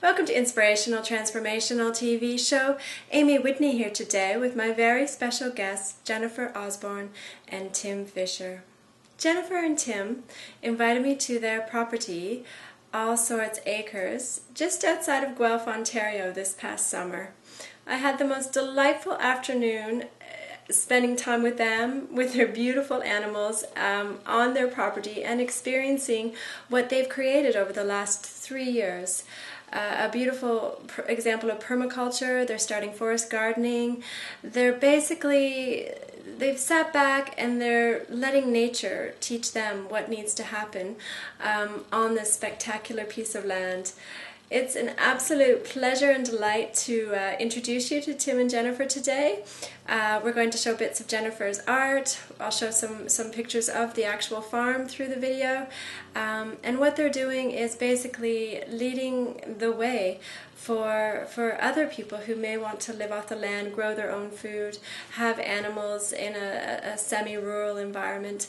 Welcome to Inspirational Transformational TV show. Amy Whitney here today with my very special guests, Jennifer Osborn and Tim Fisher. Jennifer and Tim invited me to their property, All Sorts Acres, just outside of Guelph, Ontario this past summer. I had the most delightful afternoon spending time with them, with their beautiful animals on their property and experiencing what they've created over the last 3 years. A beautiful example of permaculture. They're starting forest gardening. They've sat back and they're letting nature teach them what needs to happen on this spectacular piece of land. It's an absolute pleasure and delight to introduce you to Tim and Jennifer today. We're going to show bits of Jennifer's art. I'll show some pictures of the actual farm through the video. And what they're doing is basically leading the way for other people who may want to live off the land, grow their own food, have animals in a semi-rural environment.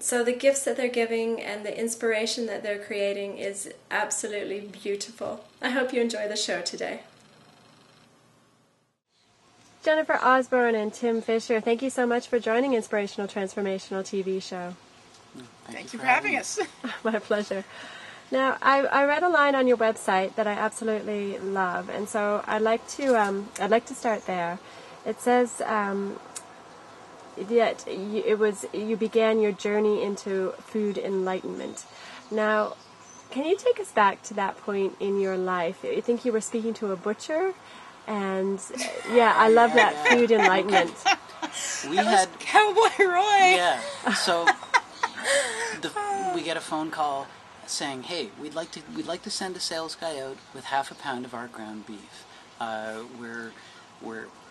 So the gifts that they're giving and the inspiration that they're creating is absolutely beautiful. I hope you enjoy the show today. Jennifer Osborn and Tim Fisher, thank you so much for joining Inspirational Transformational TV show. Thank you for having us. My pleasure. Now, I read a line on your website that I absolutely love, and so I'd like to start there. It says that you began your journey into food enlightenment. Now, can you take us back to that point in your life? I think you were speaking to a butcher, and I love that food enlightenment. We had Cowboy Roy. Yeah. So we get a phone call saying, "Hey, we'd like to send a sales guy out with half a pound of our ground beef. We're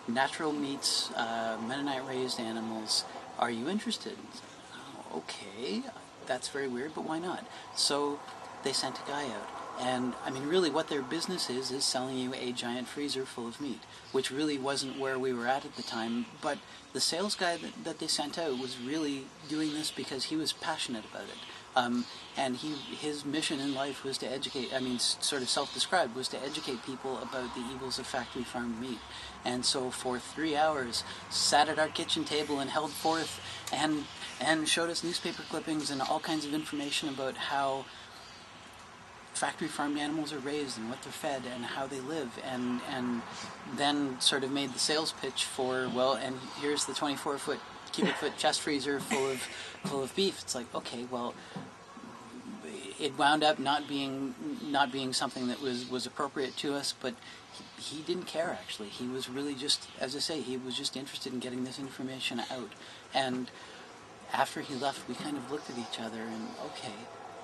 natural meats, Mennonite raised animals. Are you interested?" Oh, okay, that's very weird, but why not? So they sent a guy out. And, I mean, really what their business is selling you a giant freezer full of meat, which really wasn't where we were at the time. But the sales guy that they sent out was really doing this because he was passionate about it. And his mission in life was to educate, sort of self-described, was to educate people about the evils of factory farmed meat. And so for 3 hours, sat at our kitchen table and held forth and showed us newspaper clippings and all kinds of information about how factory farmed animals are raised and what they're fed and how they live, and then sort of made the sales pitch for, well, and here's the 24 cubic foot chest freezer full of beef. It's like, okay, well, it wound up not being something that was appropriate to us, but he didn't care, actually. He was really just, as I say, he was just interested in getting this information out. And after he left, we kind of looked at each other and, okay,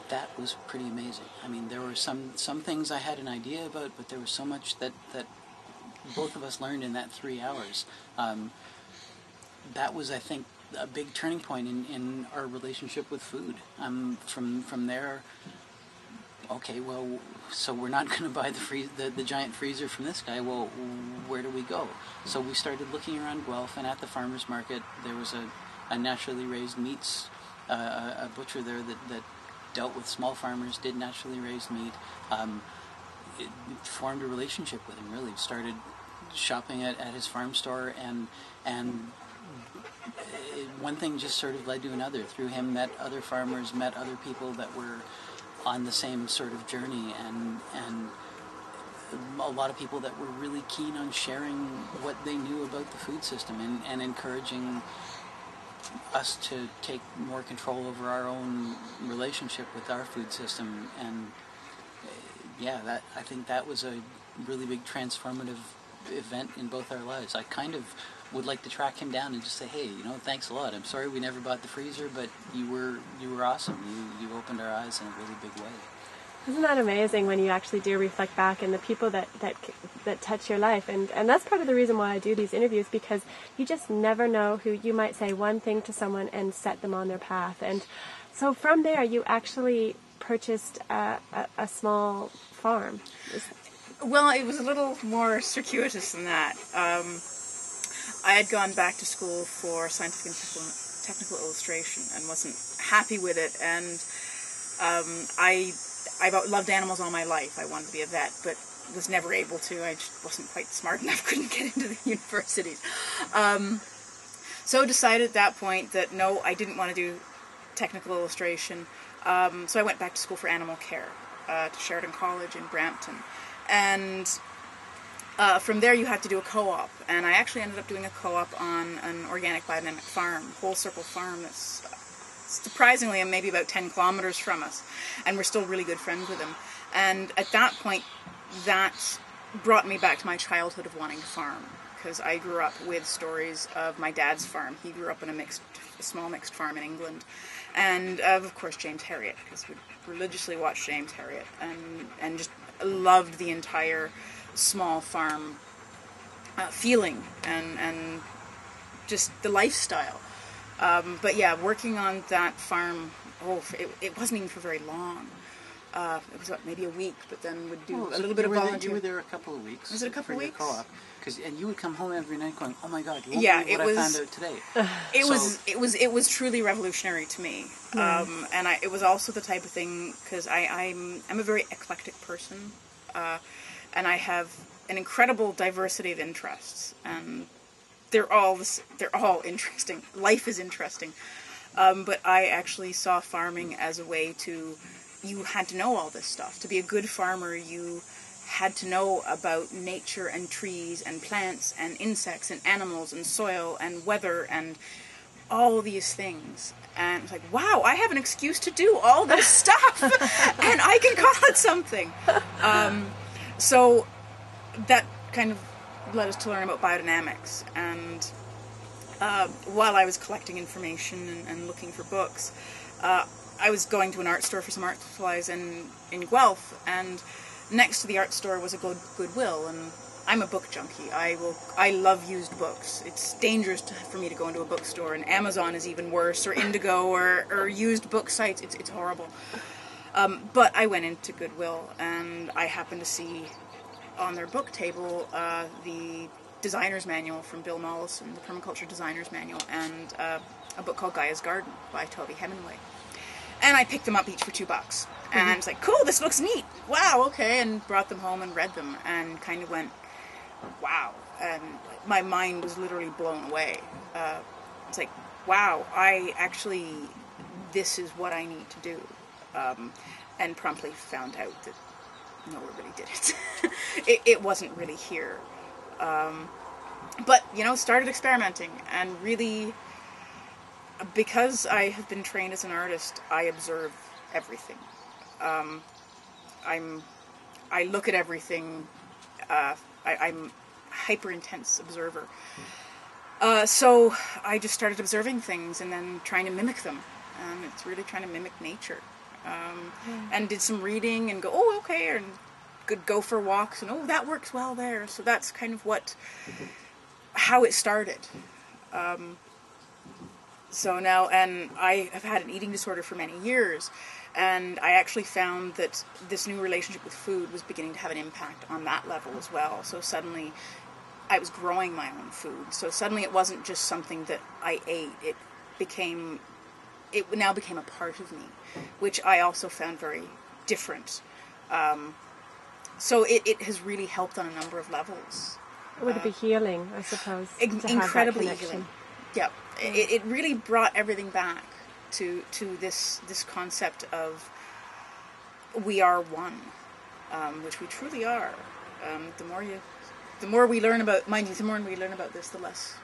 that was pretty amazing. I mean, there were some things I had an idea about, but there was so much that both of us learned in that 3 hours. That was, I think, a big turning point in our relationship with food. From there, okay, well, so we're not going to buy the giant freezer from this guy. Well, where do we go? So we started looking around Guelph, and at the farmer's market, there was a naturally raised meats, a butcher there that dealt with small farmers, did naturally raised meat, formed a relationship with him, really. Started shopping at his farm store, and one thing just sort of led to another. Through him, met other farmers, met other people that were on the same sort of journey, and a lot of people that were really keen on sharing what they knew about the food system and encouraging us to take more control over our own relationship with our food system. And I think that was a really big transformative event in both our lives. I kind of would like to track him down and just say, hey, thanks a lot. I'm sorry we never bought the freezer, but you were awesome. You opened our eyes in a really big way. Isn't that amazing when you actually do reflect back and the people that touch your life? And that's part of the reason why I do these interviews, because you just never know who you might say one thing to someone and set them on their path. And so from there, you actually purchased a small farm. Well, it was a little more circuitous than that. I had gone back to school for scientific and technical illustration and wasn't happy with it, and I I've loved animals all my life. I wanted to be a vet, but was never able to. I just wasn't quite smart enough, couldn't get into the universities. So decided at that point that no, I didn't want to do technical illustration. So I went back to school for animal care to Sheridan College in Brampton. And from there you had to do a co-op. And I actually ended up doing a co-op on an organic biodynamic farm, Whole Circle Farm, that's surprisingly maybe about 10 kilometers from us. And we're still really good friends with them. And at that point, that brought me back to my childhood of wanting to farm, because I grew up with stories of my dad's farm. He grew up in a small mixed farm in England, and of course James Herriot, because we religiously watched James Herriot, and just loved the entire small farm feeling and just the lifestyle. But yeah, working on that farm, it wasn't even for very long. It was maybe a week, but then would do a little bit of volunteer. You were there a couple of weeks. Was it a couple of weeks? Co-op, and you would come home every night going, "Oh my God, you yeah, what I found out today." It was truly revolutionary to me, and it was also the type of thing, because I'm a very eclectic person, and I have an incredible diversity of interests, and they're all interesting. Life is interesting, but I actually saw farming as a way to. You had to know all this stuff. To be a good farmer, you had to know about nature and trees and plants and insects and animals and soil and weather and all these things. And it's like, wow, I have an excuse to do all this stuff, and I can call it something. So that kind of led us to learn about biodynamics. And while I was collecting information and looking for books, I was going to an art store for some art supplies in Guelph, and next to the art store was a Goodwill, and I'm a book junkie. I love used books. It's dangerous for me to go into a bookstore, and Amazon is even worse, or Indigo, or used book sites. It's horrible. But I went into Goodwill, and I happened to see on their book table the designer's manual from Bill Mollison, the permaculture designer's manual, and a book called Gaia's Garden by Toby Hemingway. And I picked them up each for $2. And I was like, cool, this looks neat. Wow, okay. And brought them home and read them and kind of went, wow. And my mind was literally blown away. It's like, wow, this is what I need to do. And promptly found out that nobody did it. It wasn't really here. But, started experimenting and really... Because I have been trained as an artist, I observe everything. I look at everything. I'm a hyper-intense observer. So I just started observing things and then trying to mimic them. It's really trying to mimic nature. And did some reading and go, oh, okay, and could go for walks, and that works well there. So that's kind of how it started. So now, and I have had an eating disorder for many years, and I actually found that this new relationship with food was beginning to have an impact on that level as well. So suddenly, I was growing my own food. So suddenly it wasn't just something that I ate. It now became a part of me, which I also found very different. So it has really helped on a number of levels. Would it be healing, I suppose? Incredibly healing. Yeah. It really brought everything back to this concept of we are one, which we truly are. The more we learn about this, the less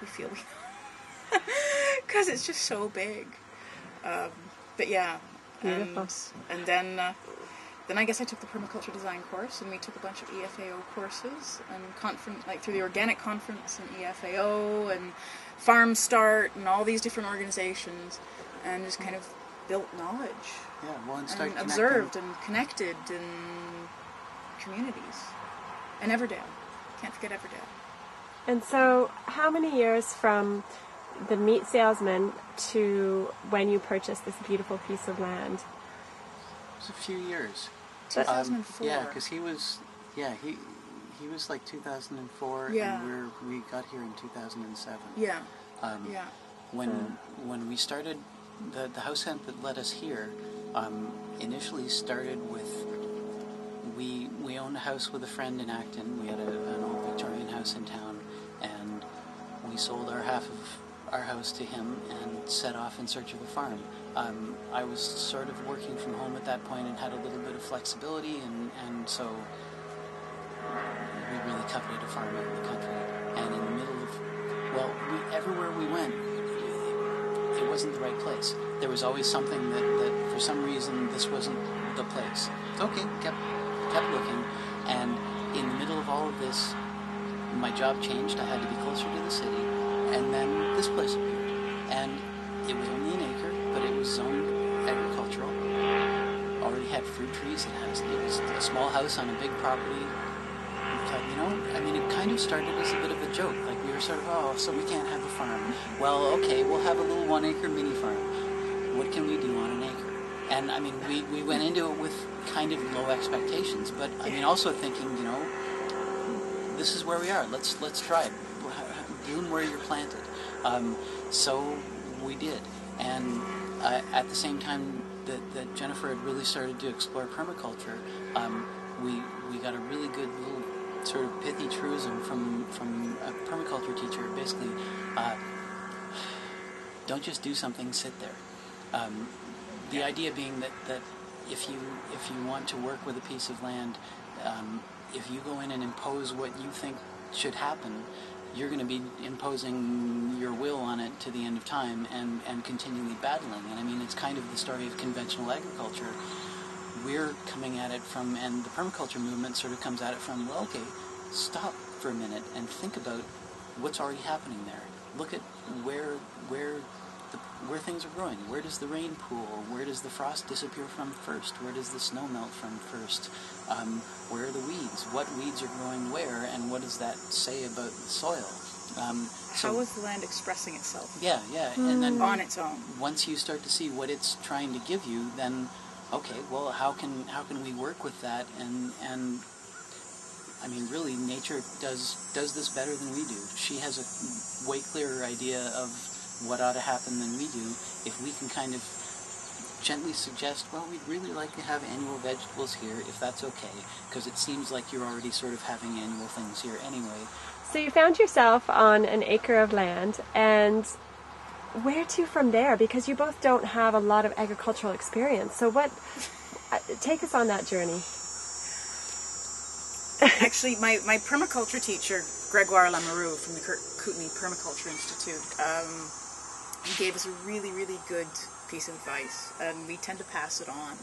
we feel we, because it's just so big. But yeah, beautiful. And then I guess I took the permaculture design course, and we took a bunch of EFAO courses and through the organic conference and EFAO and Farm Start and all these different organizations, and just kind of built knowledge. Yeah, well, and observed and connected in communities. And Everdale. Can't forget Everdale. And so, how many years from the meat salesman to when you purchased this beautiful piece of land? It was a few years. 2004. Yeah, because he was like 2004, yeah. And we got here in 2007. Yeah. When we started, the house hunt that led us here initially started with, we owned a house with a friend in Acton. We had an old Victorian house in town, and we sold our half of our house to him and set off in search of a farm. I was sort of working from home at that point and had a little bit of flexibility, and so we really coveted a farm out in the country. And in the middle of, well, everywhere we went, it wasn't the right place. There was always something that for some reason this wasn't the place. Okay, kept looking, and in the middle of all of this, my job changed. I had to be closer to the city, and then this place appeared. And it was only an acre, but it was zoned agricultural. Already had fruit trees. It was a small house on a big property. We thought, it kind of started as a bit of a joke. Like, we were sort of, so we can't have a farm. Well, okay, we'll have a little 1 acre mini farm. What can we do on an acre? And we went into it with kind of low expectations, but also thinking, this is where we are. Let's try it. Bloom where you're planted. So we did, and at the same time that Jennifer had really started to explore permaculture, we got a really good little sort of pithy truism from a permaculture teacher. Basically, don't just do something, sit there. The idea being that if you want to work with a piece of land, if you go in and impose what you think should happen, you're going to be imposing your will on it to the end of time and continually battling. And it's kind of the story of conventional agriculture. We're coming at it from, and the permaculture movement sort of comes at it from, well, okay, stop for a minute and think about what's already happening there. Look at where things are growing. Where does the rain pool? Where does the frost disappear from first? Where does the snow melt from first? Where are the weeds? What weeds are growing where, and what does that say about the soil? How is the land expressing itself? Yeah. And then on its own. Once you start to see what it's trying to give you, then okay, well, how can we work with that? And really, nature does this better than we do. She has a way clearer idea of what ought to happen than we do. If we can kind of gently suggest, well, we'd really like to have annual vegetables here, if that's okay, because it seems like you're already sort of having annual things here anyway. So you found yourself on an acre of land, and where to from there? Because you both don't have a lot of agricultural experience. So take us on that journey. Actually, my permaculture teacher, Gregoire Lamoureux from the Kootenay Permaculture Institute, he gave us a really, really good piece of advice, and we tend to pass it on.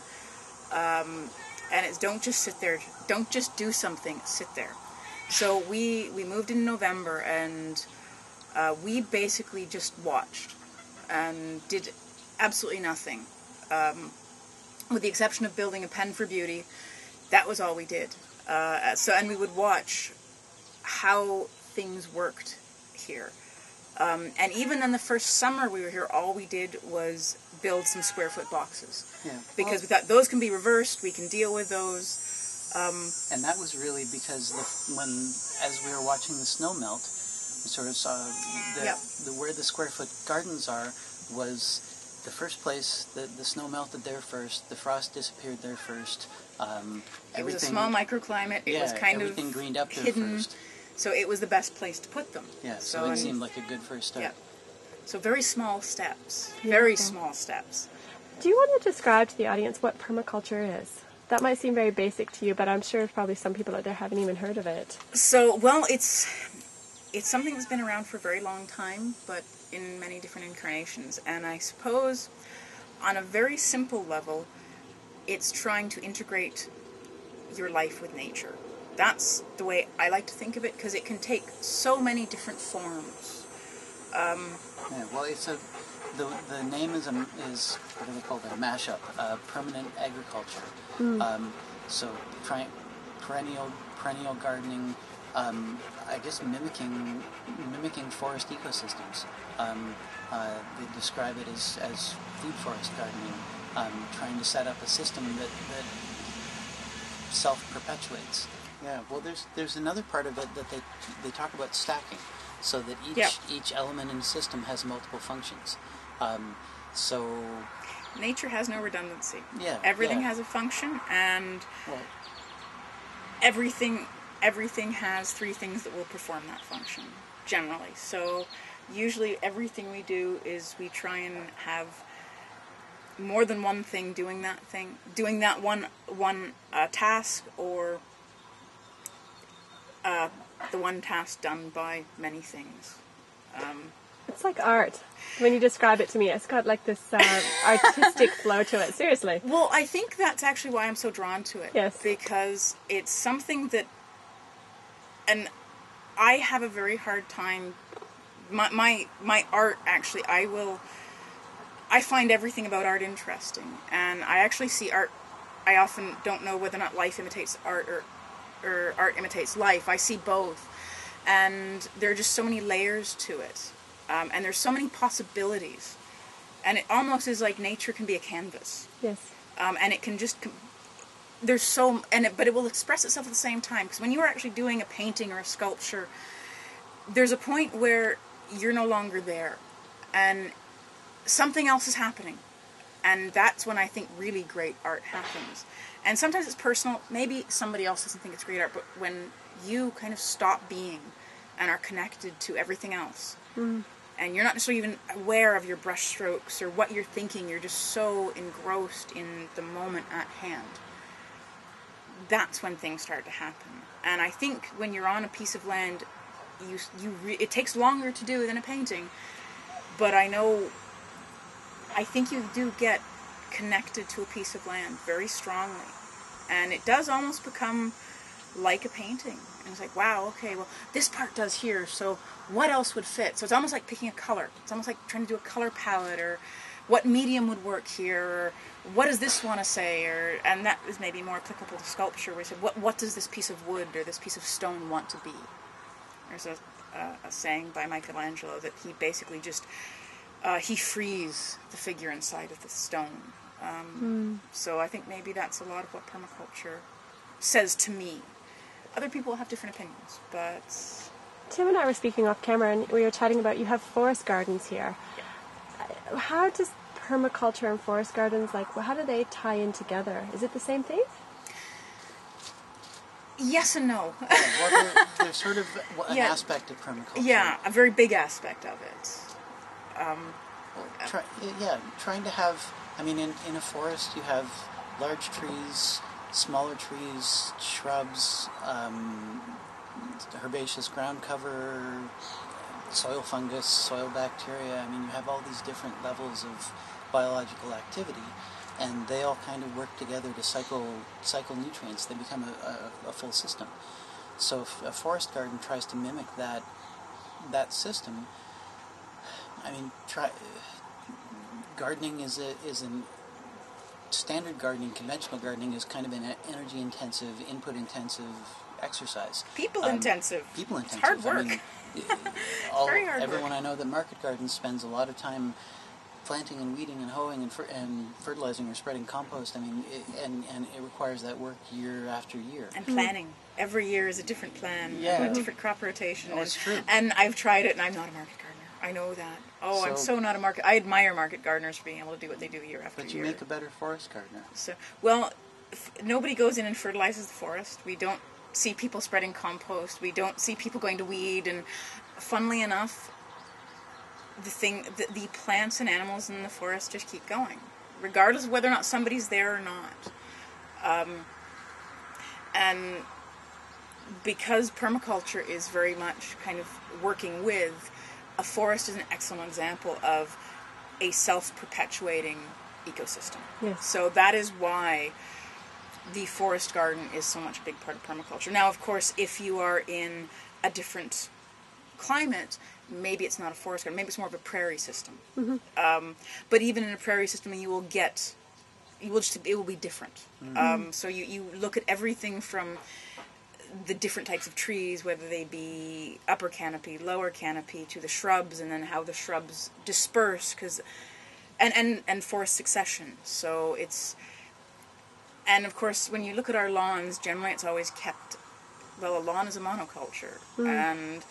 And it's don't just sit there, don't just do something, sit there. So we moved in November, and we basically just watched and did absolutely nothing. With the exception of building a pen for beauty, that was all we did. And we would watch how things worked here. And even in the first summer we were here, all we did was build some square foot boxes. Yeah. Because we thought those can be reversed, we can deal with those. And that was really because as we were watching the snow melt, we sort of saw where the square foot gardens are was the first place that the snow melted there first, the frost disappeared there first. It was a small microclimate. It was kind of everything greened up there hidden, first. So it was the best place to put them. Yeah, so it seemed like a good first step. Yeah. So very small steps. Very small steps. Do you want to describe to the audience what permaculture is? That might seem very basic to you, but I'm sure probably some people out there haven't even heard of it. So, well, it's something that's been around for a very long time, but in many different incarnations. And I suppose on a very simple level, it's trying to integrate your life with nature. That's the way I like to think of it, because it can take so many different forms. The name is what do they call that? A mashup, permanent agriculture. So perennial gardening. I guess mimicking forest ecosystems. They describe it as food forest gardening, trying to set up a system that self-perpetuates. Yeah, well, there's another part of it that they talk about stacking, so that each element in the system has multiple functions. So nature has no redundancy. Yeah. Everything yeah. has a function, and Well, everything has three things that will perform that function, generally. So usually everything we do is we try and have more than one thing doing that one task, or the one task done by many things. It's like art. When you describe it to me, it's got like this artistic flow to it. Seriously. Well, I think that's actually why I'm so drawn to it. Yes. Because it's something that, and I have a very hard time, my art, actually, I find everything about art interesting. And I actually see art, I often don't know whether or not life imitates art or art imitates life. I see both. And there are just so many layers to it. And there's so many possibilities. And it almost is like nature can be a canvas. Yes. And it can just, but it will express itself at the same time. Because when you are actually doing a painting or a sculpture, there's a point where you're no longer there. And something else is happening. And that's when I think really great art happens. And sometimes it's personal. Maybe somebody else doesn't think it's great art, but when you kind of stop being and are connected to everything else, and you're not necessarily even aware of your brush strokes or what you're thinking, you're just so engrossed in the moment at hand, that's when things start to happen. And I think when you're on a piece of land, it takes longer to do than a painting, but I think you do get connected to a piece of land very strongly. And it does almost become like a painting. And it's like, wow, okay, well, this part does here, so what else would fit? So it's almost like picking a color. It's almost like trying to do a color palette, or what medium would work here, or what does this want to say? And that is maybe more applicable to sculpture, where you say, what does this piece of wood or this piece of stone want to be? There's a saying by Michelangelo that he basically just, he frees the figure inside of the stone. So I think maybe that's a lot of what permaculture says to me. Other people have different opinions, but... Tim and I were speaking off camera, and we were chatting about you have forest gardens here. Yeah. How does permaculture and forest gardens, how do they tie in together? Is it the same thing? Yes and no. Well, they're sort of an aspect of permaculture. Yeah, a very big aspect of it. Trying to have... I mean, in a forest, you have large trees, smaller trees, shrubs, herbaceous ground cover, soil fungus, soil bacteria. I mean, you have all these different levels of biological activity, and they all kind of work together to cycle nutrients. They become a full system. So if a forest garden tries to mimic that system, I mean, gardening is standard gardening, conventional gardening is kind of an energy-intensive, input-intensive exercise. People-intensive. People-intensive. It's hard work. I mean, Very hard everyone work. I know that market gardens spends a lot of time planting and weeding and hoeing and fertilizing or spreading compost. I mean, and it requires that work year after year. And planning. Every year is a different plan, a different crop rotation. Oh, it's true. And I've tried it, and I'm not a market gardener. I know that. I'm so not a market... I admire market gardeners for being able to do what they do year after year. But you make a better forest gardener. So, well, nobody goes in and fertilizes the forest. We don't see people spreading compost. We don't see people going to weed. And funnily enough, the plants and animals in the forest just keep going, regardless of whether or not somebody's there or not. And because permaculture is very much kind of working with, a forest is an excellent example of a self-perpetuating ecosystem. Yes. So that is why the forest garden is so much a big part of permaculture. Now, of course, if you are in a different climate, maybe it's not a forest garden. Maybe it's more of a prairie system. Mm-hmm. But even in a prairie system, it will be different. Mm-hmm. So you look at everything from the different types of trees, whether they be upper canopy, lower canopy, to the shrubs, and then how the shrubs disperse, and forest succession. So it's, and of course, when you look at our lawns, generally it's always kept, well, a lawn is a monoculture, and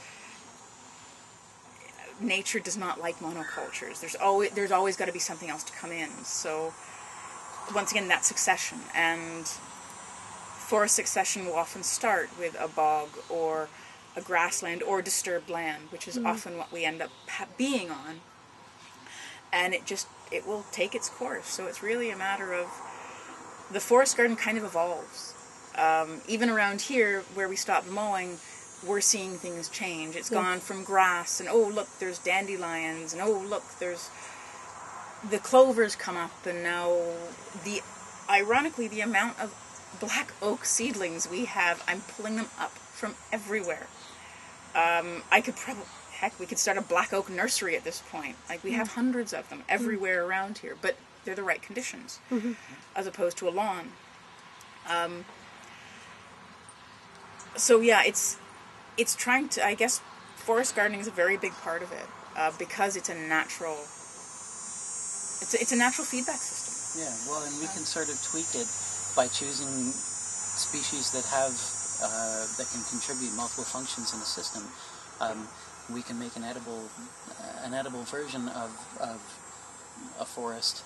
nature does not like monocultures. There's always got to be something else to come in. So once again, that succession, and forest succession will often start with a bog or a grassland or disturbed land, which is often what we end up being on. And it will take its course. So it's really a matter of, the forest garden kind of evolves. Even around here where we stopped mowing, we're seeing things change. It's gone from grass, and oh look, there's dandelions, and oh look, there's the clovers come up, and now ironically the amount of black oak seedlings we have, I'm pulling them up from everywhere. We could start a black oak nursery at this point. Like, we have hundreds of them everywhere around here, but they're the right conditions, as opposed to a lawn. So yeah, it's trying to, I guess, forest gardening is a very big part of it, because it's a natural feedback system. Yeah, well, and we can sort of tweak it by choosing species that have that can contribute multiple functions in the system. We can make an edible version of a forest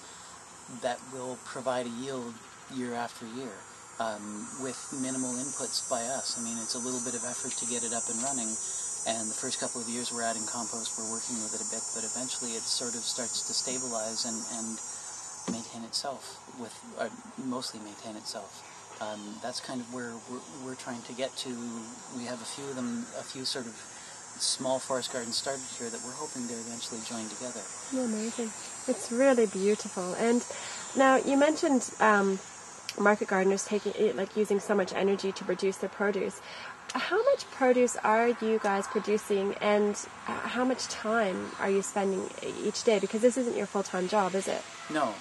that will provide a yield year after year, with minimal inputs by us. I mean, it's a little bit of effort to get it up and running, and the first couple of years we're adding compost, we're working with it a bit, but eventually it sort of starts to stabilize and maintain itself, mostly maintain itself. That's kind of where we're trying to get to. We have a few sort of small forest gardens started here that we're hoping to eventually join together. Amazing. It's really beautiful. And now you mentioned market gardeners using so much energy to produce their produce. How much produce are you guys producing, and how much time are you spending each day? Because this isn't your full-time job, is it? No,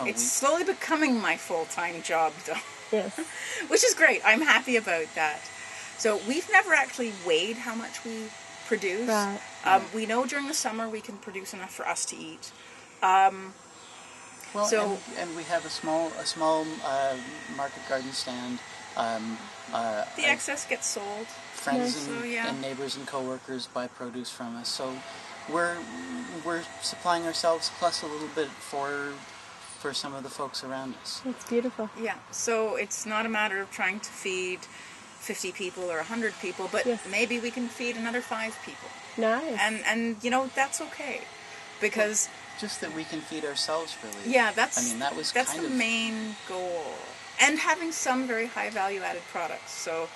it's slowly becoming my full-time job, though. Yes. Which is great. I'm happy about that. So we've never actually weighed how much we produce. Right. We know during the summer we can produce enough for us to eat. And we have a small market garden stand. The excess gets sold. Friends and neighbors and coworkers buy produce from us. So we're supplying ourselves plus a little bit for some of the folks around us. It's beautiful. Yeah. So it's not a matter of trying to feed 50 people or 100 people, but maybe we can feed another 5 people. Nice. And that's okay, because just that we can feed ourselves, really. Yeah, that's the main goal. And having some very high value added products. So,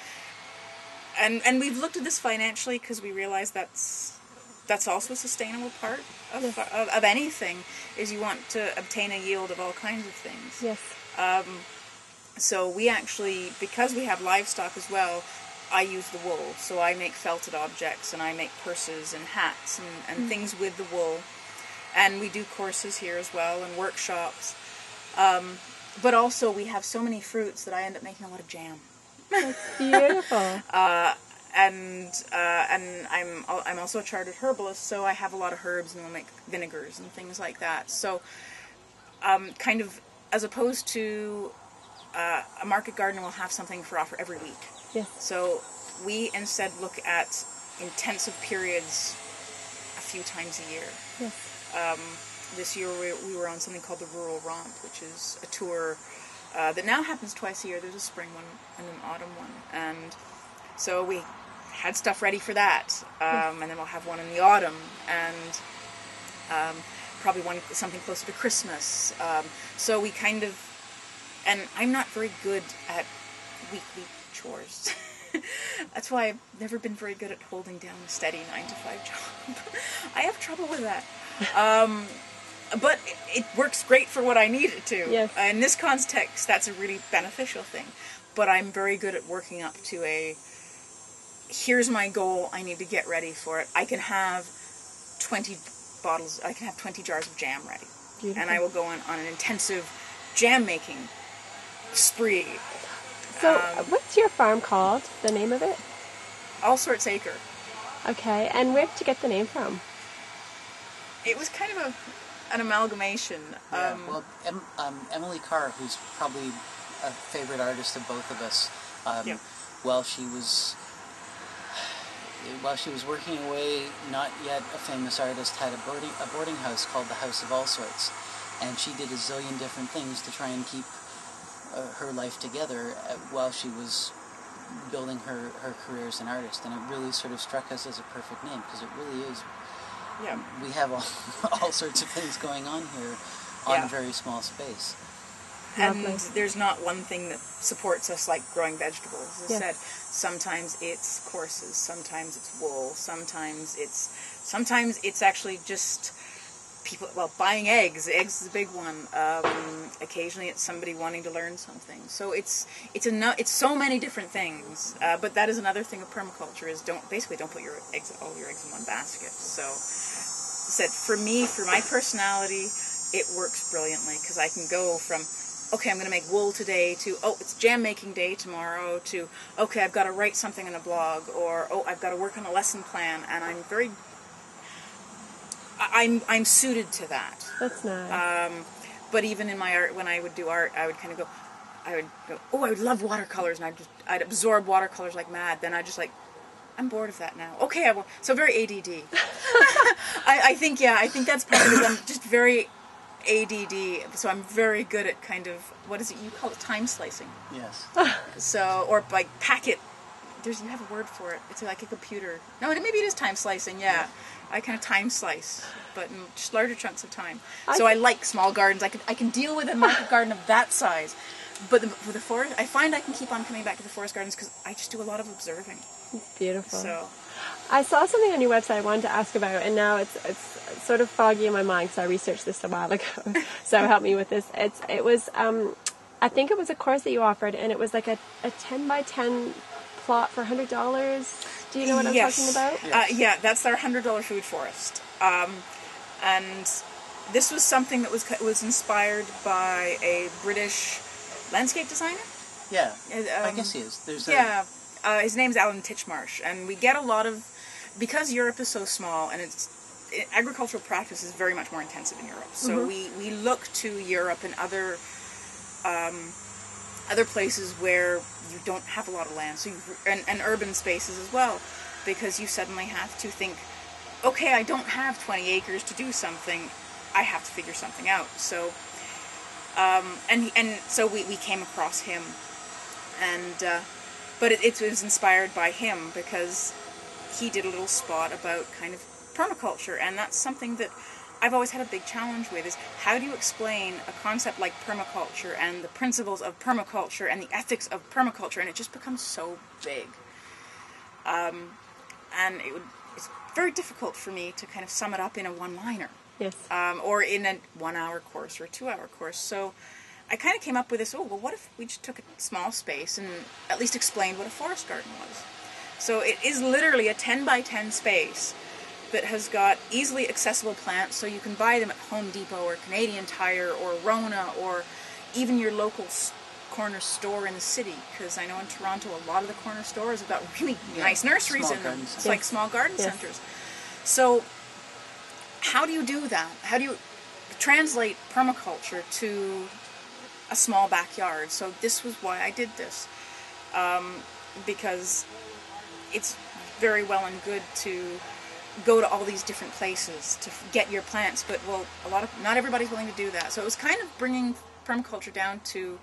and we've looked at this financially, because we realize that's also a sustainable part of anything, is you want to obtain a yield of all kinds of things. Yes. So we actually, because we have livestock as well, I use the wool. So I make felted objects, and I make purses and hats and things with the wool. And we do courses here as well, and workshops. But also we have so many fruits that I end up making a lot of jam. That's beautiful. And I'm also a chartered herbalist, so I have a lot of herbs, and we'll make vinegars and things like that. So kind of, as opposed to a market garden will have something for offer every week. Yes. So we instead look at intensive periods a few times a year. Yes. This year we were on something called the Rural Romp, which is a tour that now happens twice a year. There's a spring one and an autumn one. And so we had stuff ready for that. And then we'll have one in the autumn, and probably something closer to Christmas. So we kind of, and I'm not very good at weekly chores. That's why I've never been very good at holding down a steady 9-to-5 job. I have trouble with that. But it works great for what I need it to. Yes. In this context, that's a really beneficial thing. But I'm very good at working up to here's my goal, I need to get ready for it. I can have 20 jars of jam ready. Beautiful. And I will go on an intensive jam making spree. So what's your farm called, the name of it? All Sorts Acre. Okay, and where did you get the name from? It was kind of an amalgamation. Emily Carr, who's probably a favorite artist of both of us, while she was while she was working away, not yet a famous artist, had a boarding house called the House of All Sorts, and she did a zillion different things to try and keep her life together while she was building her career as an artist. And it really sort of struck us as a perfect name, because it really is. Yeah. We have all sorts of things going on here on a very small space. And there's not one thing that supports us like growing vegetables. As I said, sometimes it's courses, sometimes it's wool, sometimes it's actually just people, buying eggs. Eggs is a big one. Occasionally it's somebody wanting to learn something. So it's so many different things. But that is another thing of permaculture, is don't put all your eggs in one basket. So for me, for my personality, it works brilliantly, because I can go from, okay, I'm going to make wool today, to, oh, it's jam making day tomorrow, to, okay, I've got to write something in a blog, or, oh, I've got to work on a lesson plan, and I'm suited to that. That's nice. But even in my art, when I would do art, I would go, oh, I would love watercolors, and I'd absorb watercolors like mad. Then I just I'm bored of that now. Okay, I will. So very ADD. I think that's part of it. I'm just very ADD, so I'm very good at kind of, what is it, you call it time slicing? Yes. So, or like packet, you have a word for it. It's like a computer. No, maybe it is time slicing, yeah. I kind of time slice, but in just larger chunks of time. So I like small gardens. I can deal with a market garden of that size. But with the forest, I find I can keep on coming back to the forest gardens because I just do a lot of observing. Beautiful. So I saw something on your website I wanted to ask about, and now it's sort of foggy in my mind because I researched this a while ago. So help me with this. It was I think it was a course that you offered, and it was like a 10 by 10 plot for $100. Do you know what I'm talking about? Yeah, that's our $100 food forest. And this was something that was inspired by a British landscape designer. Yeah, I guess he is. His name's Alan Titchmarsh, and we get a lot of, because Europe is so small, and agricultural practice is very much more intensive in Europe. So we look to Europe and other places where you don't have a lot of land, so and urban spaces as well, because you suddenly have to think, okay, I don't have 20 acres to do something, I have to figure something out. So so we came across him, and but it was inspired by him because he did a little spot about kind of permaculture, and that's something that I've always had a big challenge with, is how do you explain a concept like permaculture and the principles of permaculture and the ethics of permaculture, and it just becomes so big. And it's very difficult for me to kind of sum it up in a one-liner. Yes. Or in a 1-hour course or a 2-hour course. So I kind of came up with this, what if we just took a small space and at least explained what a forest garden was? So it is literally a 10 by 10 space that has got easily accessible plants, so you can buy them at Home Depot or Canadian Tire or Rona or even your local corner store in the city, because I know in Toronto a lot of the corner stores have got really nice nurseries in them. It's like small garden centers. So how do you do that? How do you translate permaculture to a small backyard? So this was why I did this, because it's very well and good to go to all these different places to get your plants, but not everybody's willing to do that. So it was kind of bringing permaculture down to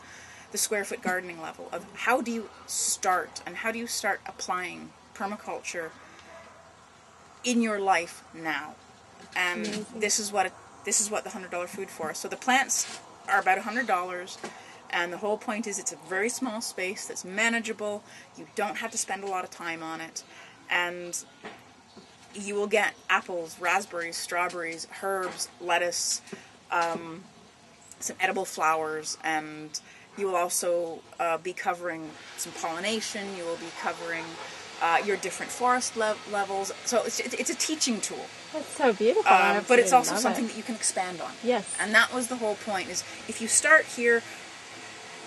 the square foot gardening level of how do you start, and how do you start applying permaculture in your life now. And this is what the $100 food forest. So the plants are about $100, and the whole point is it's a very small space that's manageable. You don't have to spend a lot of time on it, and you will get apples, raspberries, strawberries, herbs, lettuce, some edible flowers, and you will also be covering some pollination. You will be covering your different forest levels. So it's a teaching tool. That's so beautiful. But it's also something that you can expand on. Yes. And that was the whole point, is if you start here,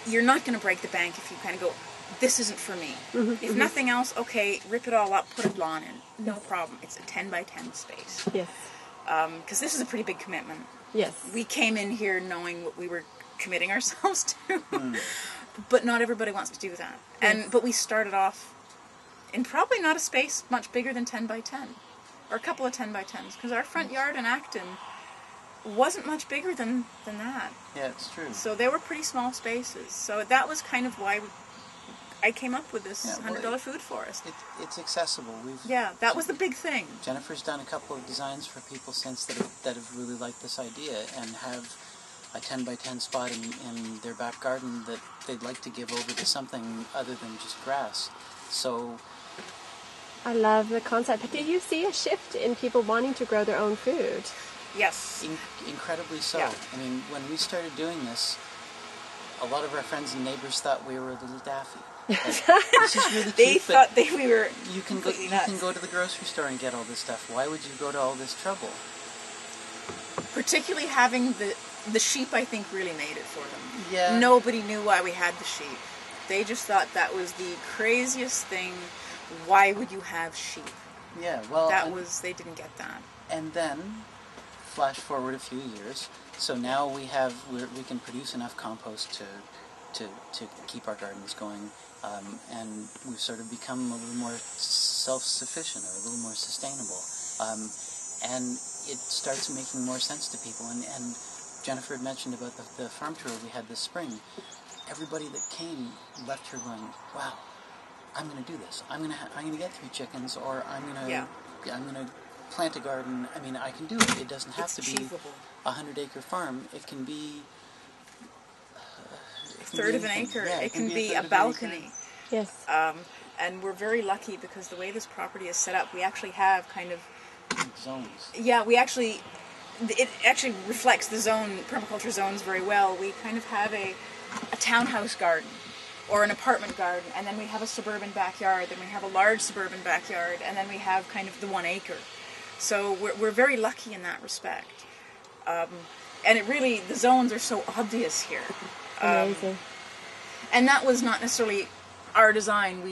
you're not going to break the bank if you kind of go, this isn't for me. If nothing else, okay, rip it all up, put a lawn in. No problem. It's a 10 by 10 space. Yes. Because this is a pretty big commitment. Yes. We came in here knowing what we were committing ourselves to. But not everybody wants to do that. But we started off in probably not a space much bigger than 10 by 10, or a couple of 10 by 10s, because our front yard in Acton wasn't much bigger than that. Yeah, it's true. So they were pretty small spaces. So that was kind of why I came up with this $100 food forest. It's accessible. That was the big thing. Jennifer's done a couple of designs for people since that have really liked this idea and have a 10 by 10 spot in their back garden that they'd like to give over to something other than just grass. So I love the concept. But did you see a shift in people wanting to grow their own food? Yes. Incredibly so. Yeah. I mean, when we started doing this, a lot of our friends and neighbors thought we were a little daffy. Like, this is really cute, they thought we were you can go to the grocery store and get all this stuff. Why would you go to all this trouble? Particularly having the sheep, I think, really made it for them. Yeah. Nobody knew why we had the sheep. They just thought that was the craziest thing. Why would you have sheep? Yeah, well... they didn't get that. And then, flash forward a few years, so now we can produce enough compost to keep our gardens going, and we've sort of become a little more self-sufficient, or a little more sustainable. And it starts making more sense to people. And Jennifer had mentioned about the farm tour we had this spring. Everybody that came left here going, wow, I'm going to do this. I'm going to get 3 chickens, or I'm going to plant a garden. I mean, I can do it. It doesn't have to be a 100-acre farm. It can be a third of an acre. Yeah, it can be a balcony. Yes. And we're very lucky because the way this property is set up, we actually have kind of zones. Yeah, it actually reflects the permaculture zones very well. We kind of have a townhouse garden or an apartment garden, and then we have a suburban backyard, then we have a large suburban backyard, and then we have kind of the 1 acre. So we're very lucky in that respect. And the zones are so obvious here. Amazing. And that was not necessarily our design.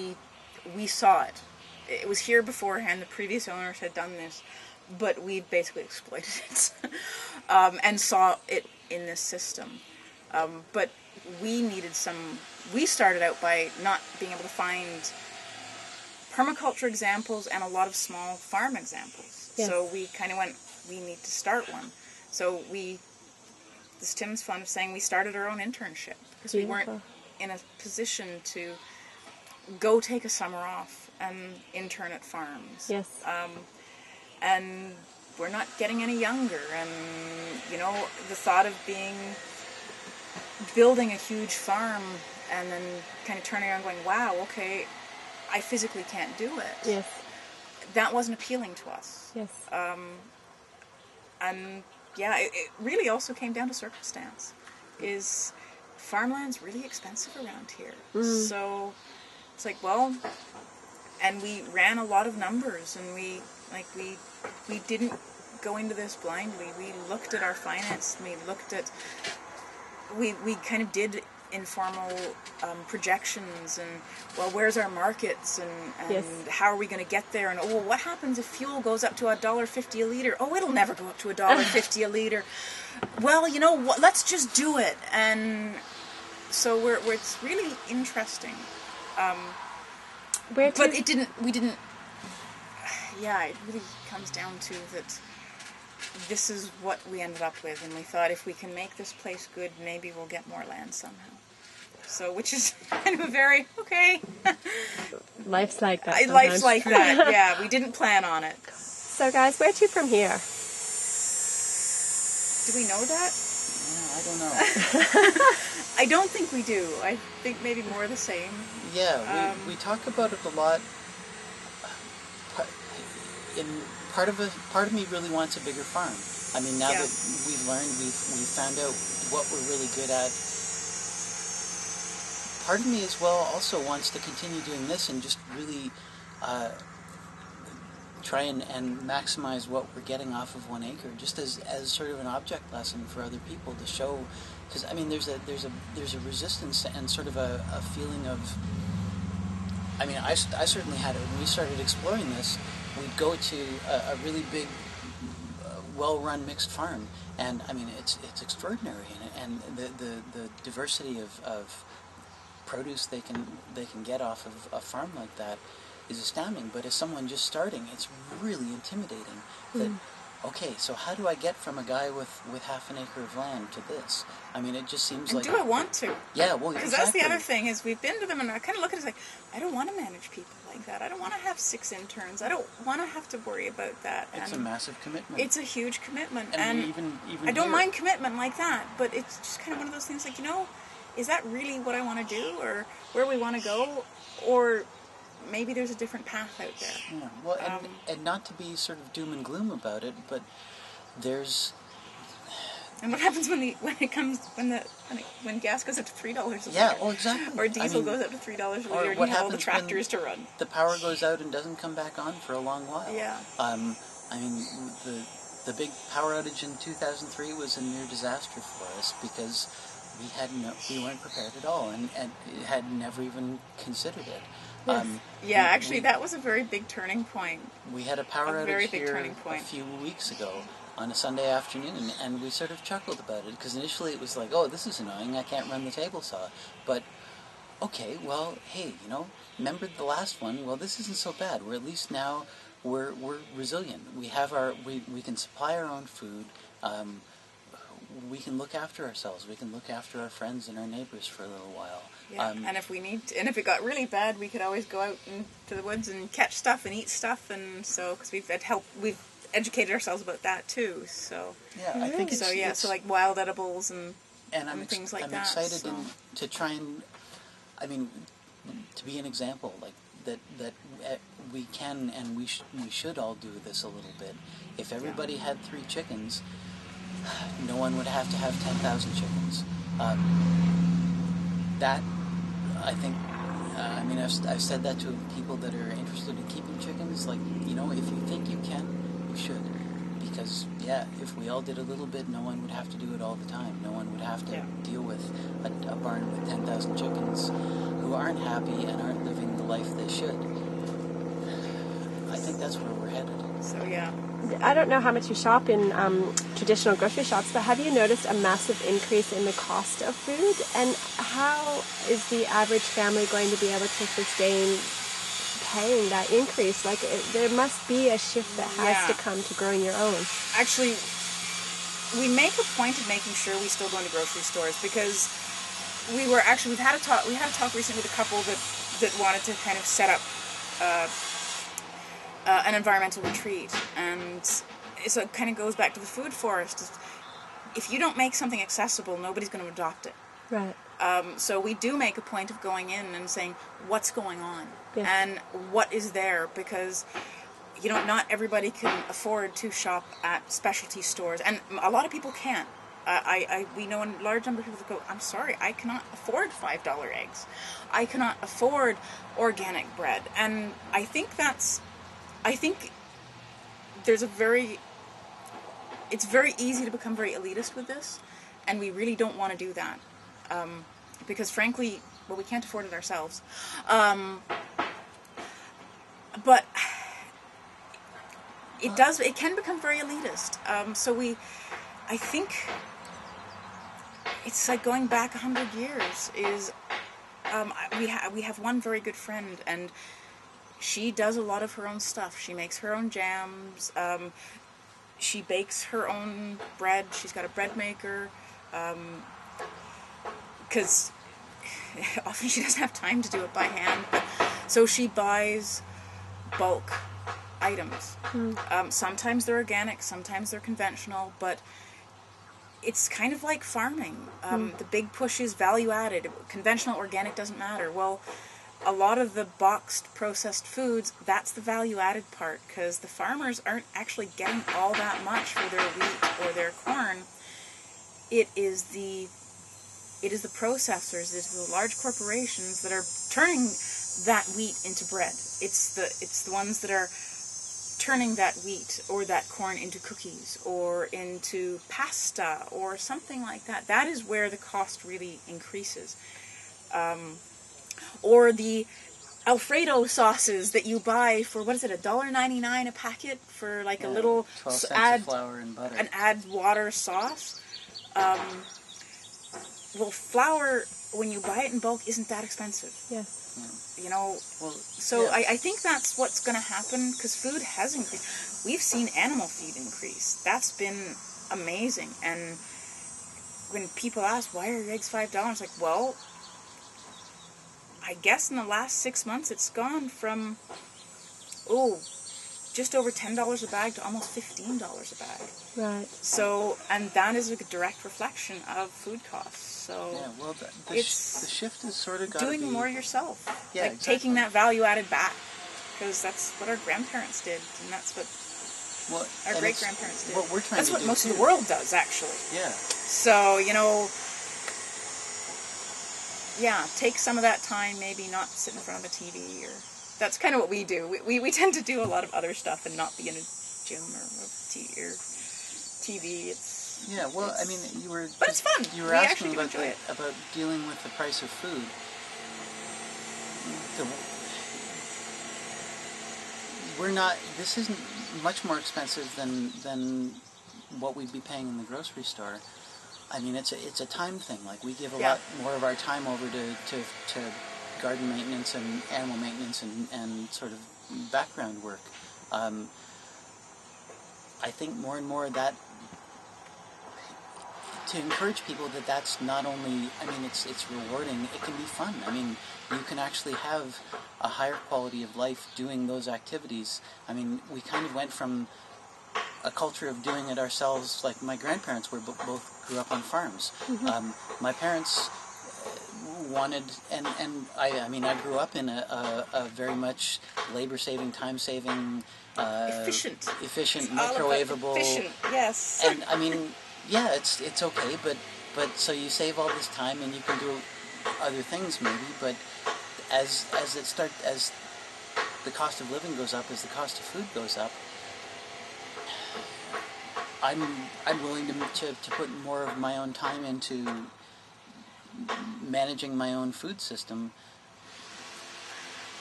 We saw it. It was here beforehand. The previous owners had done this, but we basically exploited it and saw it in this system. But we started out by not being able to find permaculture examples and a lot of small farm examples. Yes. So we kind of went, we need to start one. So this Tim's fun of saying we started our own internship because we weren't in a position to go take a summer off and intern at farms. Yes. And we're not getting any younger, and the thought of building a huge farm and then kind of turning around going, wow, okay, I physically can't do it. Yes. That wasn't appealing to us. Yes. And yeah, it really also came down to circumstance. Is farmland's really expensive around here. So it's like, well, and we ran a lot of numbers, and we didn't go into this blindly. We looked at our finance, and we kind of did informal projections, and well, where's our markets, and yes. how are we going to get there, and oh, what happens if fuel goes up to $1.50 a liter? Oh, it'll never go up to $1.50 a liter. Well, you know what? Let's just do it. And so it's really interesting. But we didn't. Yeah, it really comes down to that. This is what we ended up with, and we thought if we can make this place good, maybe we'll get more land somehow. So, which is kind of a very, okay. Life's like that. Life's like that, yeah. We didn't plan on it. So, guys, where to from here? Do we know that? Yeah, I don't know. I don't think we do. I think maybe more the same. Yeah, we talk about it a lot. Part of me really wants a bigger farm. I mean, now that we've learned, we've found out what we're really good at. Part of me as well also wants to continue doing this and just really try and maximize what we're getting off of 1 acre, just as sort of an object lesson for other people to show. Because I mean, there's a resistance and sort of a feeling of. I mean, I certainly had it when we started exploring this. We'd go to a really big, well-run mixed farm, and I mean, it's extraordinary, and the diversity of produce they can get off of a farm like that astounding. But as someone just starting, it's really intimidating. That okay, so how do I get from a guy with half an acre of land to this? I mean, it just seems like... do I want to? Yeah, well, because exactly. that's the other thing, is we've been to them and I kind of look at it as like, I don't want to manage people like that. I don't want to have 6 interns. I don't want to have to worry about that. It's a massive commitment. It's a huge commitment. And even I don't mind commitment like that, but it's just kind of one of those things like, is that really what I want to do, or where we want to go, or maybe there's a different path out there. Yeah, well, and not to be sort of doom and gloom about it, but there's... And what happens when gas goes up to $3 a liter? Yeah, well, exactly. Or diesel goes up to $3 a liter, and you have all the tractors to run. The power goes out and doesn't come back on for a long while. Yeah. I mean, the big power outage in 2003 was a near disaster for us because we weren't prepared at all, and had never even considered it. Yes. That was a very big turning point. We had a power outage here a few weeks ago on a Sunday afternoon, and we sort of chuckled about it, because initially it was like, oh, this is annoying, I can't run the table saw. But, okay, well, hey, remember the last one? Well, this isn't so bad. We're at least now, we're resilient. We have we can supply our own food. We can look after ourselves. We can look after our friends and our neighbors for a little while. Yeah, and if we need to, and if it got really bad, we could always go out into the woods and catch stuff and eat stuff, and so, because we've educated ourselves about that too. So yeah, I think so like wild edibles and things like that. I'm excited to try and, to be an example, like that we can and we should all do this a little bit. If everybody had 3 chickens, no one would have to have 10,000 chickens. That, I think, I've said that to people that are interested in keeping chickens, like, if you think you can, you should. Because, if we all did a little bit, no one would have to do it all the time. No one would have to deal with a barn with 10,000 chickens who aren't happy and aren't living the life they should. I think that's where we're headed. So, I don't know how much you shop in traditional grocery shops, but have you noticed a massive increase in the cost of food? And how is the average family going to be able to sustain paying that increase? Like, there must be a shift that has to come to growing your own. Actually, we make a point of making sure we still go into grocery stores, because we had a talk recently with a couple that wanted to kind of set up an environmental retreat, and so it kind of goes back to the food forest. If you don't make something accessible, nobody's going to adopt it. Right. So we do make a point of going in and saying what's going on and what is there, because not everybody can afford to shop at specialty stores, and a lot of people can't. We know a large number of people that go, I'm sorry, I cannot afford $5 eggs. I cannot afford organic bread. And I think there's it's very easy to become very elitist with this, and we really don't want to do that. Because frankly, we can't afford it ourselves. But it can become very elitist. I think it's like going back 100 years we have one very good friend, and she does a lot of her own stuff. She makes her own jams. She bakes her own bread. She's got a bread maker. Because often she doesn't have time to do it by hand. So she buys bulk items. Sometimes they're organic, sometimes they're conventional, but it's kind of like farming. The big push is value added. Conventional, organic doesn't matter. Well, a lot of the boxed processed foods, that's the value added part, because the farmers aren't actually getting all that much for their wheat or their corn. It is the processors, it's the large corporations that are turning that wheat into bread. It's the ones that are turning that wheat or that corn into cookies or into pasta or something like that. That is where the cost really increases. Or the Alfredo sauces that you buy for, what is it, $1.99 a packet for like a little 12 cents of flour and butter. An add water sauce. Well, flour when you buy it in bulk, isn't that expensive. Yes. You know, Well, so yeah. I think that's what's going to happen, because food has increased. We've seen animal feed increase. That's been amazing. And when people ask, why are your eggs $5? Like, well, I guess in the last 6 months it's gone from, just over $10 a bag to almost $15 a bag. Right. So, and that is a direct reflection of food costs. So, Yeah, well, the shift is sort of got to be... doing more yourself. Yeah, like exactly. taking that value added back. Because that's what our grandparents did, and that's what our great-grandparents did. What we're trying that's to what do most too. of the world does, actually. Yeah. So, you know, yeah, take some of that time, maybe not sit in front of the TV, or that's kind of what we do. We tend to do a lot of other stuff and not be in a gym or TV. Yeah, well, I mean, but it's fun. You were We asking actually about about dealing with the price of food. This isn't much more expensive than what we'd be paying in the grocery store. I mean, it's a time thing. Like, we give a lot more of our time over to garden maintenance and animal maintenance and sort of background work. I think more and more that to encourage people that's not only, I mean, it's rewarding, it can be fun. I mean, you can actually have a higher quality of life doing those activities. I mean, we kind of went from a culture of doing it ourselves, like my grandparents were both grew up on farms. Mm-hmm. My parents wanted, and I mean, I grew up in a very much labor-saving, time-saving, efficient, microwavable. Efficient, yes. And I mean, yeah, it's okay, but so you save all this time and you can do other things maybe, but as the cost of living goes up, as the cost of food goes up, I'm willing to put more of my own time into managing my own food system.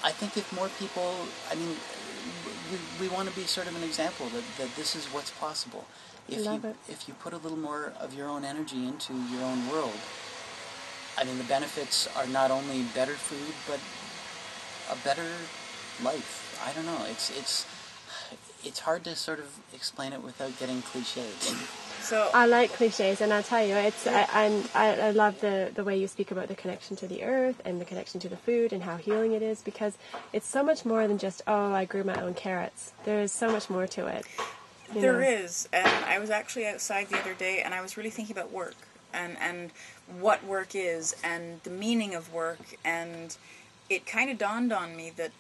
I think if more people, I mean, we want to be sort of an example that this is what's possible. If you put a little more of your own energy into your own world, I mean, the benefits are not only better food, but a better life. I don't know. It's hard to sort of explain it without getting cliched. So I like cliches, and I'll tell you, I love the way you speak about the connection to the earth and the connection to the food and how healing it is, because it's so much more than just, I grew my own carrots. There is so much more to it. There is, and I was actually outside the other day, and I was really thinking about work and what work is and the meaning of work, and it kind of dawned on me that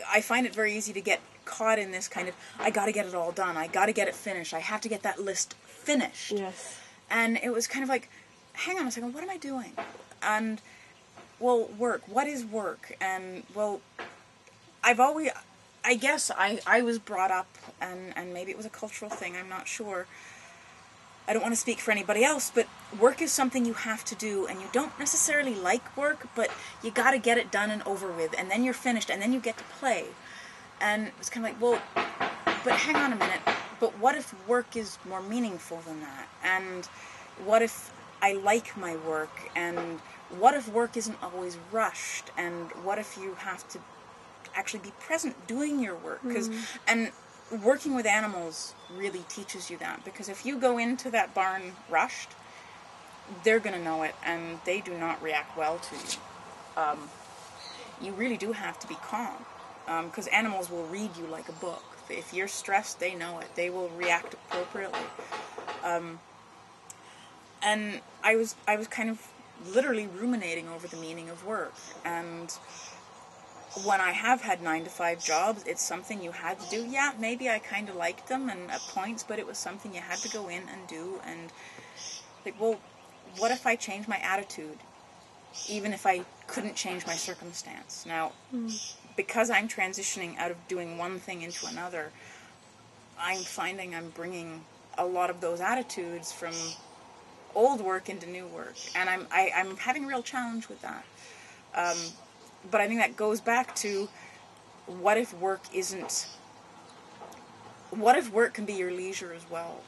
I find it very easy to get caught in this kind of, I got to get it all done, I got to get it finished, I have to get that list finished. Yes. And it was kind of like, hang on a second, what am I doing? And, well, work, what is work? And, well, I guess I was brought up, and maybe it was a cultural thing, I'm not sure. I don't want to speak for anybody else, but work is something you have to do, and you don't necessarily like work, but you got to get it done and over with, and then you're finished, and then you get to play. And it was kind of like, well, but hang on a minute, but what if work is more meaningful than that? And what if I like my work? And what if work isn't always rushed? And what if you have to actually be present doing your work? And working with animals really teaches you that, because if you go into that barn rushed, they're going to know it, and they do not react well to you. You really do have to be calm, because animals will read you like a book. If you're stressed, they know it. They will react appropriately. And I was kind of literally ruminating over the meaning of work, and when I have had 9-to-5 jobs, it's something you had to do. Yeah, maybe I kind of liked them and at points, but it was something you had to go in and do. And like, well, what if I change my attitude, even if I couldn't change my circumstance? Now, because I'm transitioning out of doing one thing into another, I'm finding I'm bringing a lot of those attitudes from old work into new work, and I'm having a real challenge with that. But I think that goes back to, what if work can be your leisure as well?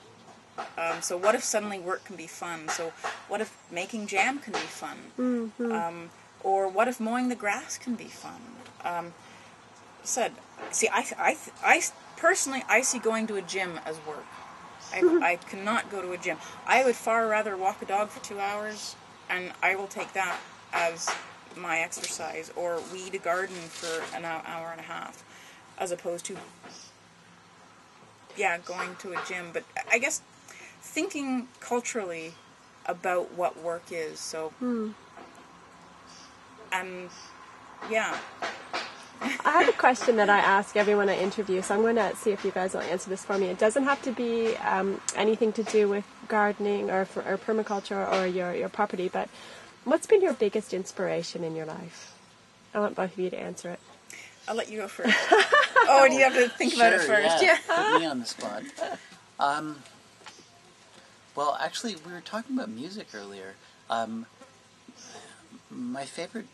So what if suddenly work can be fun? So what if making jam can be fun? Mm-hmm. Or what if mowing the grass can be fun? I personally, I see going to a gym as work. I cannot go to a gym. I would far rather walk a dog for 2 hours, and I will take that as my exercise, or weed a garden for an hour and a half, as opposed to, going to a gym. But I guess thinking culturally about what work is, so, and, yeah. I have a question that I ask everyone I interview, so I'm going to see if you guys will answer this for me. It doesn't have to be anything to do with gardening or permaculture or your property, but what's been your biggest inspiration in your life? I want both of you to answer it. I'll let you go first. Oh, do you have to think about it first? Yeah. Put me on the spot. Well, actually, we were talking about music earlier. My favorite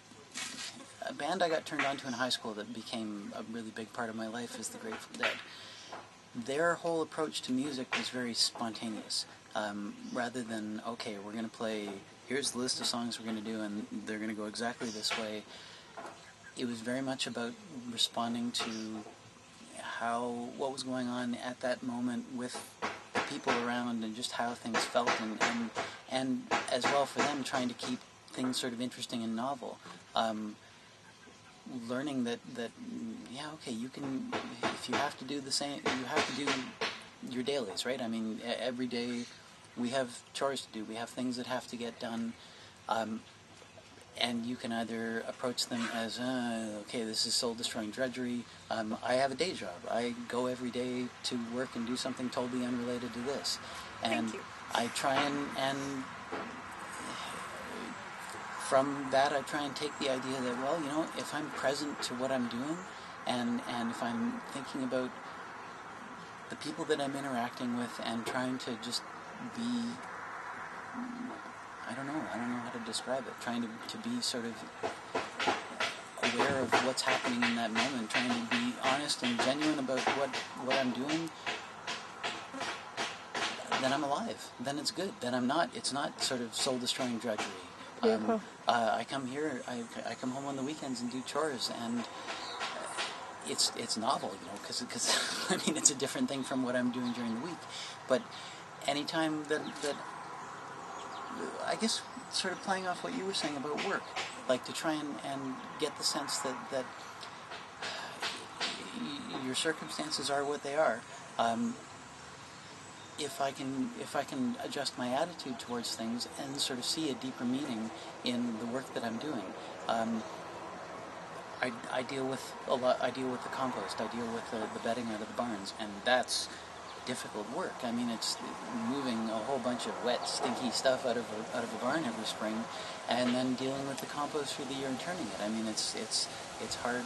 band I got turned on to in high school that became a really big part of my life is the Grateful Dead. Their whole approach to music was very spontaneous. Rather than, okay, we're going to play, here's the list of songs we're going to do, and they're going to go exactly this way. It was very much about responding to what was going on at that moment with the people around and just how things felt, and as well for them trying to keep things sort of interesting and novel. Learning that okay, you can, if you have to do the same, you have to do your dailies, right? I mean, every day we have chores to do, we have things that have to get done, and you can either approach them as, okay, this is soul-destroying drudgery. I have a day job. I go every day to work and do something totally unrelated to this. And Thank you. I try and from that I try and take the idea that, well, if I'm present to what I'm doing, and if I'm thinking about the people that I'm interacting with and trying to just be, I don't know how to describe it, trying to be sort of aware of what's happening in that moment, trying to be honest and genuine about what I'm doing, then I'm alive. Then it's good. Then it's not sort of soul-destroying drudgery. I come here, I come home on the weekends and do chores, and it's novel, because I mean, it's a different thing from what I'm doing during the week. But anytime that I guess sort of playing off what you were saying about work, like to try and get the sense that your circumstances are what they are. If I can adjust my attitude towards things and sort of see a deeper meaning in the work that I'm doing, I deal with a lot. I deal with the compost. I deal with the bedding out of the barns, and that's difficult work. I mean, it's moving a whole bunch of wet, stinky stuff out of a barn every spring, and then dealing with the compost through the year and turning it. I mean, it's hard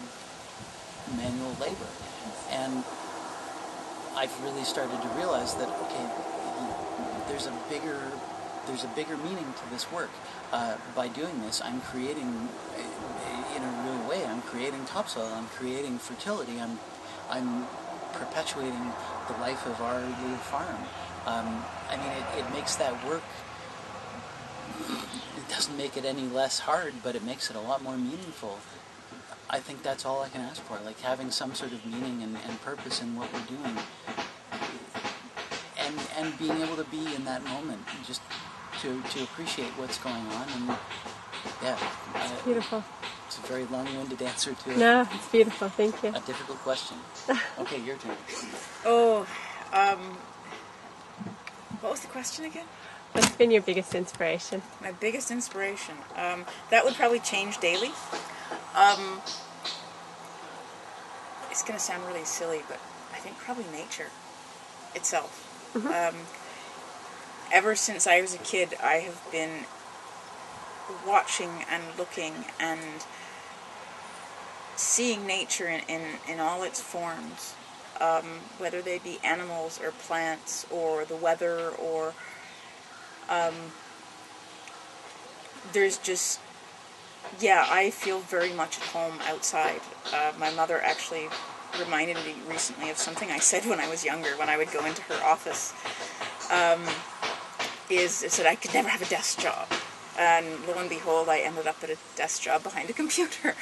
manual labor, and I've really started to realize that, okay, there's a bigger meaning to this work. By doing this, I'm creating, in a real way, I'm creating topsoil, I'm creating fertility, I'm perpetuating the life of our little farm. I mean, it makes that work, it doesn't make it any less hard, but it makes it a lot more meaningful. I think that's all I can ask for, like having some sort of meaning and purpose in what we're doing, and being able to be in that moment, just to appreciate what's going on. And it's beautiful. It's a very long-winded answer to No, it's beautiful. Thank you. A difficult question. Okay, your turn. Oh, what was the question again? What's been your biggest inspiration? My biggest inspiration? That would probably change daily. It's going to sound really silly, but I think probably nature itself. Mm-hmm. Ever since I was a kid, I have been watching and looking and seeing nature in all its forms, whether they be animals or plants or the weather or there's just, I feel very much at home outside. My mother actually reminded me recently of something I said when I was younger, when I would go into her office. is that I could never have a desk job. And lo and behold, I ended up at a desk job behind a computer.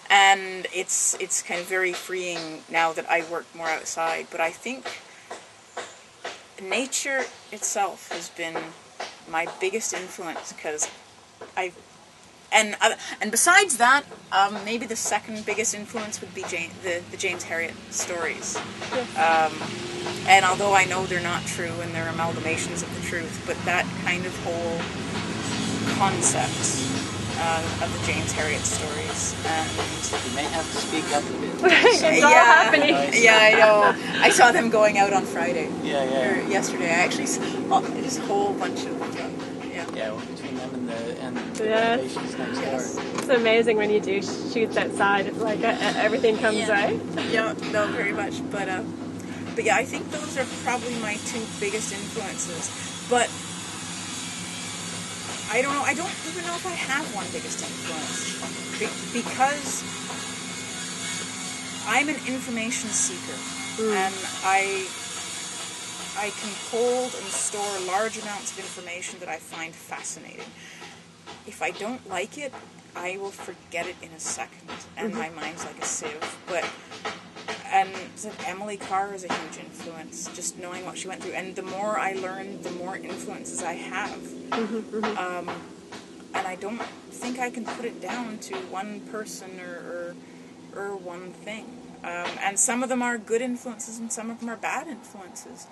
And it's kind of very freeing now that I work more outside. But I think nature itself has been my biggest influence, because and besides that, maybe the second biggest influence would be the James Herriot stories. Yes. And although I know they're not true and they're amalgamations of the truth, but that kind of whole concept of the James Herriot stories. And You may have to speak up a bit. It's all happening. Yeah, I know. I saw them going out on Friday. Yeah. Or yesterday. I actually saw just a whole bunch of them. Yeah, well, between them and the Yes. renovations next door. It's amazing when you do shoots outside. It's like everything comes right. Yeah, no, very much. But yeah, I think those are probably my two biggest influences. But I don't know. I don't even know if I have one biggest influence, because I'm an information seeker, and I can hold and store large amounts of information that I find fascinating. If I don't like it, I will forget it in a second, and my mind's like a sieve. And so Emily Carr is a huge influence, just knowing what she went through. And the more I learn, the more influences I have. And I don't think I can put it down to one person or one thing. And some of them are good influences and some of them are bad influences.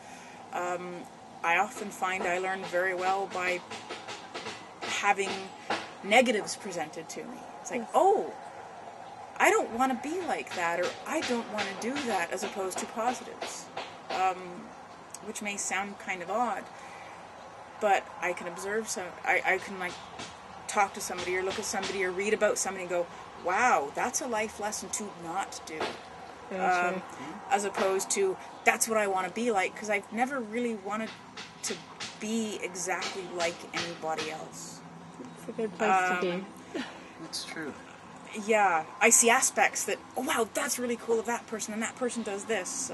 I often find I learn very well by having negatives presented to me. It's like, oh, I don't want to be like that, or I don't want to do that, as opposed to positives, which may sound kind of odd, but I can observe I can like talk to somebody or look at somebody or read about somebody and go, wow, that's a life lesson to not do. As opposed to, that's what I want to be like, because I've never really wanted to be exactly like anybody else. It's a good place to be. That's true. Yeah, I see aspects that, oh wow, that's really cool of that person, and that person does this.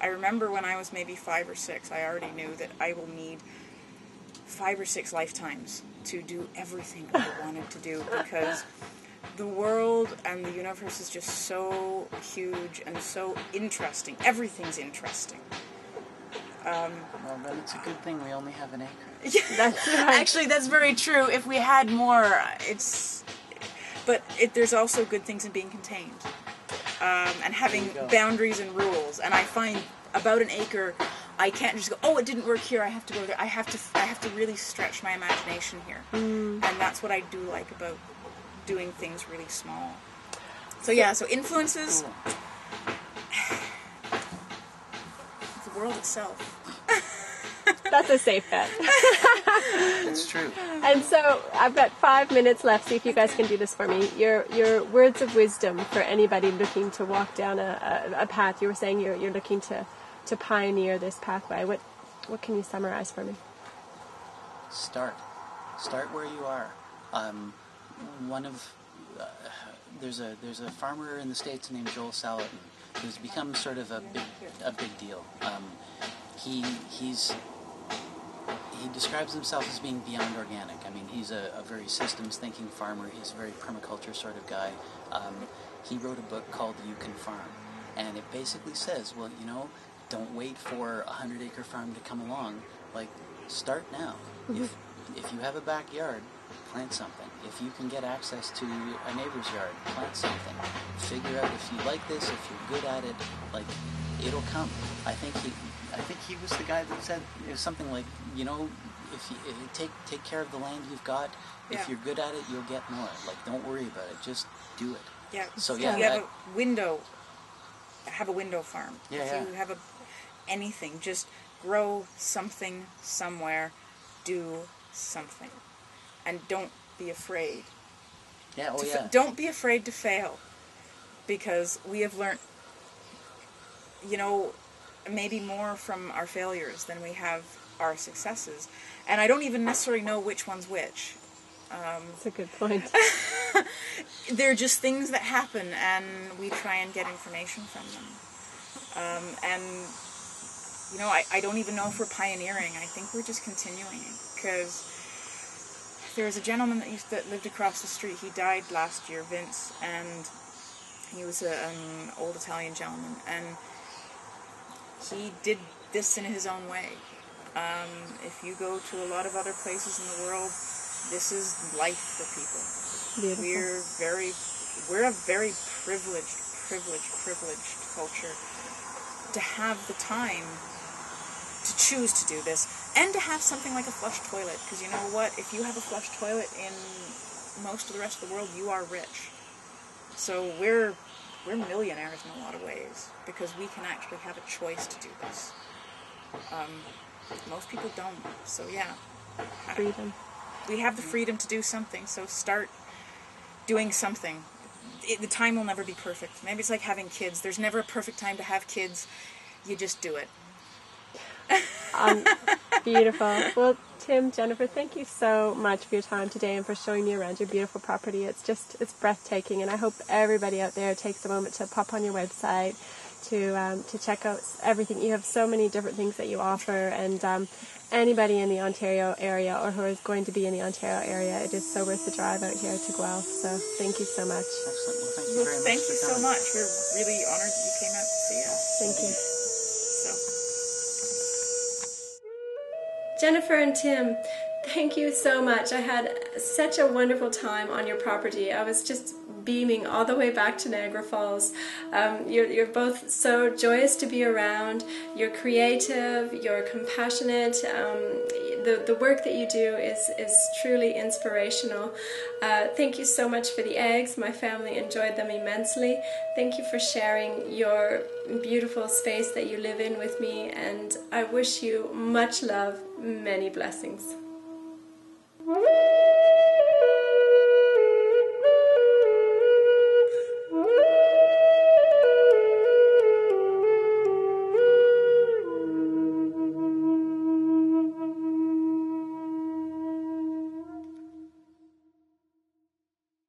I remember when I was maybe 5 or 6, I already knew that I will need 5 or 6 lifetimes to do everything I wanted to do, because the world and the universe is just so huge and so interesting. Everything's interesting. Well, then it's a good thing we only have an acre. Yeah, That's right. Actually, that's very true. If we had more, there's also good things in being contained, and having boundaries and rules. And I find about an acre, I can't just go, oh, it didn't work here, I have to go there. I have to really stretch my imagination here, and that's what I do like about doing things really small. So yeah, so influences, the world itself. That's a safe bet. It's true. And so I've got 5 minutes left. See if you guys can do this for me. Your words of wisdom for anybody looking to walk down a path. You were saying you're looking to pioneer this pathway. What can you summarize for me? Start where you are. There's a farmer in the States named Joel Salatin who's become sort of a big deal. He describes himself as being beyond organic. I mean, he's a very systems-thinking farmer. He's a very permaculture sort of guy. He wrote a book called You Can Farm, and it basically says, well, don't wait for a 100-acre farm to come along. Like, start now. If you have a backyard, plant something. If you can get access to a neighbor's yard, plant something. Figure out if you like this, if you're good at it, like, it'll come. I think he was the guy that said something like, if you take care of the land you've got, if you're good at it, you'll get more. Like, don't worry about it, just do it. Yeah. So if you have a window farm. If you have anything, just grow something somewhere, do something, and don't be afraid. Don't be afraid to fail, because we have learned, maybe more from our failures than we have our successes. And I don't even necessarily know which one's which. That's a good point. They're just things that happen, and we try and get information from them. And you know, I don't even know if we're pioneering. I think we're just continuing, because there was a gentleman that lived across the street. He died last year, Vince, and he was an old Italian gentleman, and he did this in his own way. If you go to a lot of other places in the world, this is life for people. Beautiful. We're a very privileged culture to have the time to choose to do this, and to have something like a flush toilet. Because you know what? If you have a flush toilet in most of the rest of the world, you are rich. So we're millionaires in a lot of ways, because we can actually have a choice to do this. Most people don't. So yeah. Freedom. We have the freedom to do something, so start doing something. The time will never be perfect. Maybe it's like having kids. There's never a perfect time to have kids. You just do it. Beautiful. Well, Tim, Jennifer, thank you so much for your time today and for showing me around your beautiful property. It's breathtaking, and I hope everybody out there takes a moment to pop on your website to check out everything. You have so many different things that you offer, and anybody in the Ontario area or who is going to be in the Ontario area, it is so worth the drive out here to Guelph. So thank you so much. Excellent. Well, thank you very much. Thank you so much. We're really honored that you came out to see us. Thank you. Jennifer and Tim, thank you so much. I had such a wonderful time on your property. I was just beaming all the way back to Niagara Falls. You're both so joyous to be around. You're creative, you're compassionate. The work that you do is truly inspirational. Thank you so much for the eggs. My family enjoyed them immensely. Thank you for sharing your beautiful space that you live in with me, and I wish you much love, many blessings.